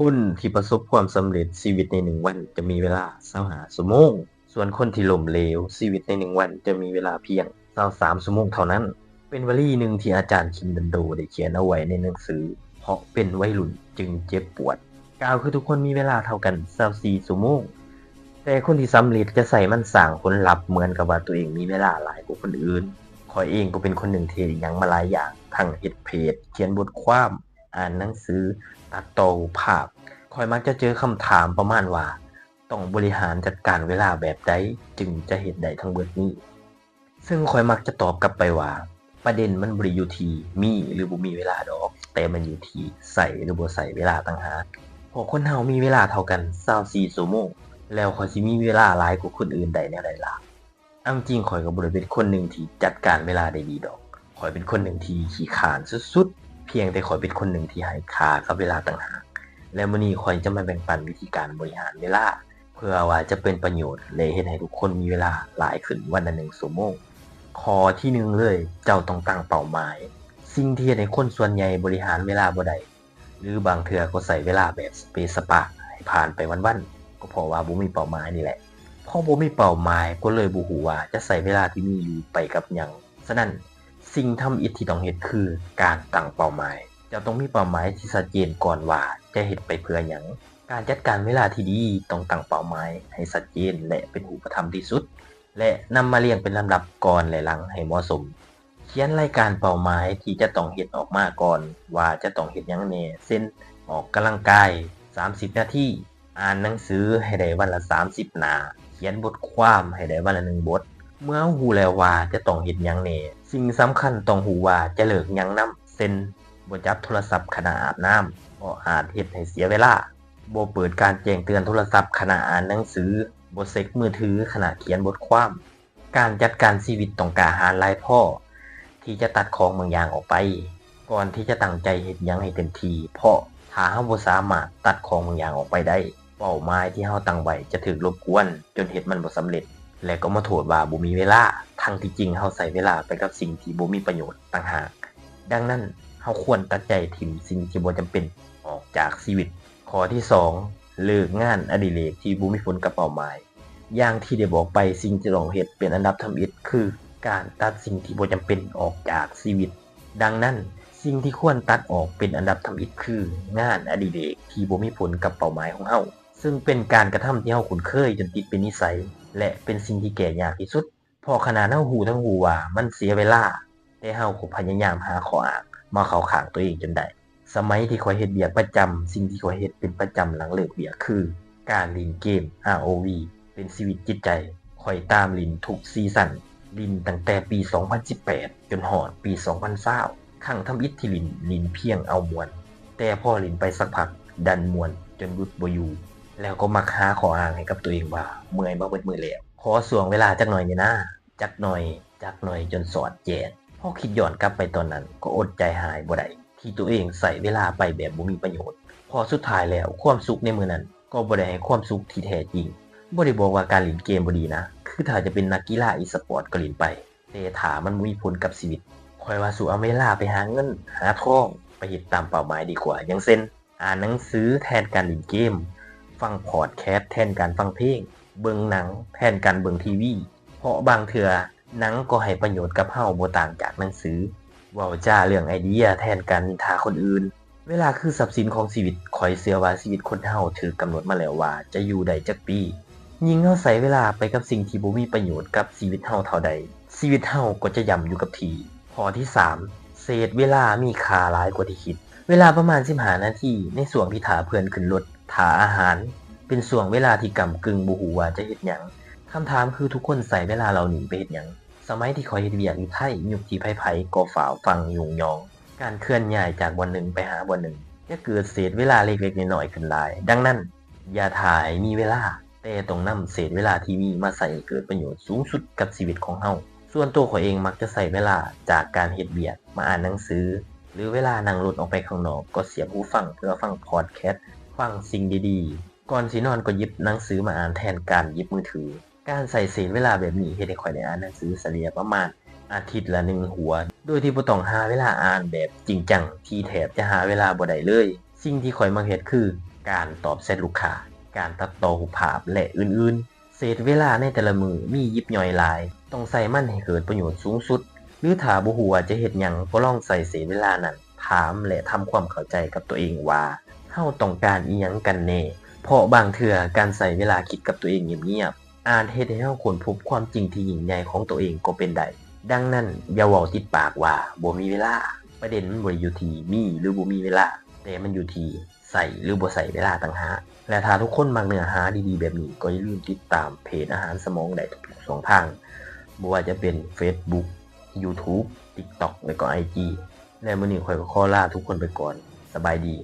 คนที่ประสบความสำเร็จชีวิตใน1วันจะมีเวลา25ชั่วโมงส่วนคนที่ล้มเหลวชีวิตใน1วันจะมีเวลาเพียง23ชั่วโมงเท่านั้นเป็นวลีหนึ่งที่อาจารย์คิมดันโดได้เขียนเอาไว้ในหนังสือเพราะเป็นวัยรุ่นจึงเจ็บปวดกล่าวคือทุกคนมีเวลาเท่ากัน24ชั่วโมงแต่คนที่สำเร็จจะใส่มันสร้างผลลัพธ์เหมือนกับว่าตัวเองมีเวลาหลายกว่าคนอื่นข้อยเองก็เป็นคนหนึ่งที่เฮ็ดหยังมาหลายอย่างทั้งเฮ็ดเพจเขียนบทความอ่านหนังสือตัดต่อภาพ ข้อยมักจะเจอคำถามประมาณว่าต้องบริหารจัดการเวลาแบบใดจึงจะเฮ็ดได้ทั้งเบิดนี้ซึ่งข้อยมักจะตอบกลับไปว่าประเด็นมันบ่ได้อยู่ที่มีหรือบ่มีเวลาดอกแต่มันอยู่ที่ใช้หรือบ่ใช้เวลาต่างหากเพราะคนเรามีเวลาเท่ากัน24ชั่วโมงแล้วข้อยสิมีเวลาหลายกว่าคนอื่นได้แนวใดล่ะเอาจริงๆข้อยก็บ่ได้เป็นคนหนึ่งที่จัดการเวลาได้ดีดอกข้อยเป็นคนหนึ่งที่ขี้คร้านสุดๆเพียงแต่ข้อยเป็นคนหนึ่งที่ให้ค่ากับเวลาต่างหาก และมื้อนี้ข้อยจะมาแบ่งปันวิธีการบริหารเวลาเพื่อว่าจะเป็นประโยชน์และเฮ็ดให้ทุกคนมีเวลาหลายขึ้นวันละ1ชั่วโมงข้อที่1เลยเจ้าต้องตั้งเป้าหมายสิ่งที่เฮ็ดให้คนส่วนใหญ่บริหารเวลาบ่ได้หรือบางเทื่อก็ใช้เวลาแบบสเปะสปะให้ผ่านไปวันๆก็เพราะว่าบ่มีเป้าหมายนี่แหละพอบ่มีเป้าหมายก็เลยบ่ฮู้ว่าจะใช้เวลาที่มีอยู่ไปกับหยังฉะนั้นสิ่งทำอิฐที่ต้องเฮ็ดคือการตั้งเป้าหมาย จะต้องมีเป้าหมายที่ชัดเจนก่อนว่าจะเฮ็ดไปเพื่อหยังการจัดการเวลาที่ดีต้องตั้งเป้าหมายให้ชัดเจนและเป็นรูปธรรมที่สุดและนำมาเรียงเป็นลำดับก่อนและหลังให้เหมาะสมเขียนรายการเป้าหมายที่จะต้องเฮ็ดออกมาก่อนว่าจะต้องเฮ็ดหยังแหน่เช่นออกกำลังกาย30นาทีอ่านหนังสือให้ได้วันละ30หน้าเขียนบทความให้ได้วันละ1บทเมื่อรู้แล้วว่าจะต้องเฮ็ดหยังแหน่สิ่งสำคัญต้องรู้ว่าจะเลิกหยังนำเช่น บ่จับโทรศัพท์ขณะอาบน้ำเพราะอาจเฮ็ดให้เสียเวลาบ่เปิดการแจ้งเตือนโทรศัพท์ขณะอ่านหนังสือบ่เช็กมือถือขณะเขียนบทความการจัดการชีวิตต้องกล้าหาญหลายพอที่จะตัดของบางอย่างออกไปก่อนที่จะตั้งใจเฮ็ดหยังให้เต็มที่เพราะถ้าเราบ่สามารถตัดของบางอย่างออกไปได้เป้าหมายที่เราตั้งไว้จะถูกรบกวนจนเฮ็ดมันบ่สำเร็จและก็มาโทษว่าบ่มีเวลาทั้งที่จริงเราใช้เวลาไปกับสิ่งที่บ่มีประโยชน์ต่างหากดังนั้นเราควรตัดใจถิ้มสิ่งที่บ่จำเป็นออกจากชีวิตข้อที่2เลิกงานอดิเรกที่บ่มีผลกับเป้าหมายอย่างที่ได้บอกไปสิ่งที่ต้องเฮ็ดเป็นอันดับทำอิฐคือการตัดสิ่งที่บ่จำเป็นออกจากชีวิตดังนั้นสิ่งที่ควรตัดออกเป็นอันดับทำอิฐคืองานอดิเรกที่บ่มีผลกับเป้าหมายของเราซึ่งเป็นการกระทำที่เราคุ้นเคยจนติดเป็นนิสัยและเป็นสิ่งที่แก้ยากที่สุดเพราะขนาดเรารู้ทั้งรู้ว่ามันเสียเวลาแต่เราก็พยายามหาข้ออ้างมาเข้าข้างตัวเองจนได้สมัยที่ข้อยเฮ็ดเวียกประจำสิ่งที่ข้อยเฮ็ดเป็นประจำหลังเลิกเวียกคือการเล่นเกม ROV เป็นชีวิตจิตใจข้อยตามเล่นทุกซีซันเล่นตั้งแต่ปี2018จนฮอดปี2020ครั้งทำอิฐที่เล่นเพียงเอาม่วนแต่พอเล่นไปสักพักดันม่วนจนหยุดบ่อยู่แล้วก็มักหาข้ออ้างให้กับตัวเองว่าเมื่อยมาเบิดมื้อแล้วขอสวงเวลาจักหน่อยนี่นะจักหน่อยจนสอดแจ้ง พอคิดย้อนกลับไปตอนนั้นก็อดใจหายบ่ได้ที่ตัวเองใช้เวลาไปแบบบ่มีประโยชน์พอสุดท้ายแล้วความสุขในมื้อนั้นก็บ่ได้ให้ความสุขที่แท้จริงบ่ได้บอกว่าการเล่นเกมบ่ดีนะคือถ้าจะเป็นนักกีฬา e-sport ก็เล่นไปแต่ถ้ามันบ่มีผลกับชีวิตข้อยว่าสู้เอาเวลาไปหาเงินหาทองไปเฮ็ดตามเป้าหมายดีกว่าอย่างเช่นอ่านหนังสือแทนการเล่นเกมฟังพอดแคสต์แทนการฟังเพลงเบิ่งหนังแทนการเบิ่งทีวีเพราะบางเทื่อ หนังก็ให้ประโยชน์กับเราบ่ต่างจากหนังสือเว้าจ้าเรื่องไอเดียแทนการนินทาคนอื่นเวลาคือทรัพย์สินของชีวิตข้อยเชื่อว่าชีวิตคนเราถูกกำหนดมาแล้วว่าจะอยู่ได้จักปียิ่งเราใช้เวลาไปกับสิ่งที่บ่มีประโยชน์กับชีวิตเราเท่าใดชีวิตเราก็จะย่ำอยู่กับที่ข้อที่3เศษเวลามีค่าหลายกว่าที่คิดเวลาประมาณ15นาทีในช่วงที่ท่าเพื่อนขึ้นรถท่าอาหารเป็นช่วงเวลาที่ก้ำกึ่งบ่ฮู้ว่าจะเฮ็ดหยังคำถามคือทุกคนใช้เวลาเหล่านี้ไปเฮ็ดหยัง สมัยที่ข้อยเฮ็ดเวียกอยู่ไทยุคที่ไผๆก็ฟ้าวฟังยุ่งยองการเคลื่อนย้ายจากบ่อนหนึ่งไปหาบ่อนหนึ่งจะเกิดเศษเวลาเล็กๆน้อยๆขึ้นหลายดังนั้นอย่าท่าให้มีเวลาแต่ต้องนำเศษเวลาที่มีมาใช้ให้เกิดประโยชน์สูงสุดกับชีวิตของเราส่วนตัวข้อยเองมักจะใช้เวลาจากการเฮ็ดเวียกมาอ่านหนังสือหรือเวลานั่งรถออกไปข้างนอกก็เสียบหูฟังเพื่อฟังพอดแคสต์ฟังสิ่งดีๆก่อนสินอนก็หยิบหนังสือมาอ่านแทนการหยิบมือถือ การใส่เศษเวลาแบบนี้เฮ็ดให้ข้อยได้อ่านหนังสือเฉลี่ยประมาณอาทิตย์ละ1หัวโดยที่บ่ต้องหาเวลาอ่านแบบจริงจังที่แทบจะหาเวลาบ่ได้เลยสิ่งที่ข้อยมักเฮ็ดคือ การตอบแชทลูกค้าการตัดต่อรูปภาพและอื่นๆเศษเวลาในแต่ละมื้อมียิบย่อยหลายต้องใช้มันให้เกิดประโยชน์สูงสุดหรือถ้าบ่ฮู้ว่าจะเฮ็ดหยังก็ลองใช้เศษเวลานั้นถามและทำความเข้าใจกับตัวเองว่าเฮาต้องการอิหยังกันแน่เพราะบางเทื่อการใช้เวลาคิดกับตัวเองเงียบๆอาจเฮ็ดให้เฮาค้นพบความจริงที่ยิ่งใหญ่ของตัวเองก็เป็นได้ดังนั้นอย่าเว้าติดปากว่าบ่มีเวลาประเด็นมันบ่ได้อยู่ที่มีหรือบ่มีเวลาแต่มันอยู่ที่ใช้หรือบ่ใช้เวลาต่างหากและถ้าทุกคนมักเนื้อหาดีๆแบบนี้ก็อย่าลืมติดตามเพจอาหารสมองได้ทุกๆช่องทางบ่ว่าจะเป็น Facebook YouTube TikTok และก็ IG และมื้อนี้ข้อยก็ขอลาทุกคนไปก่อนสบายดี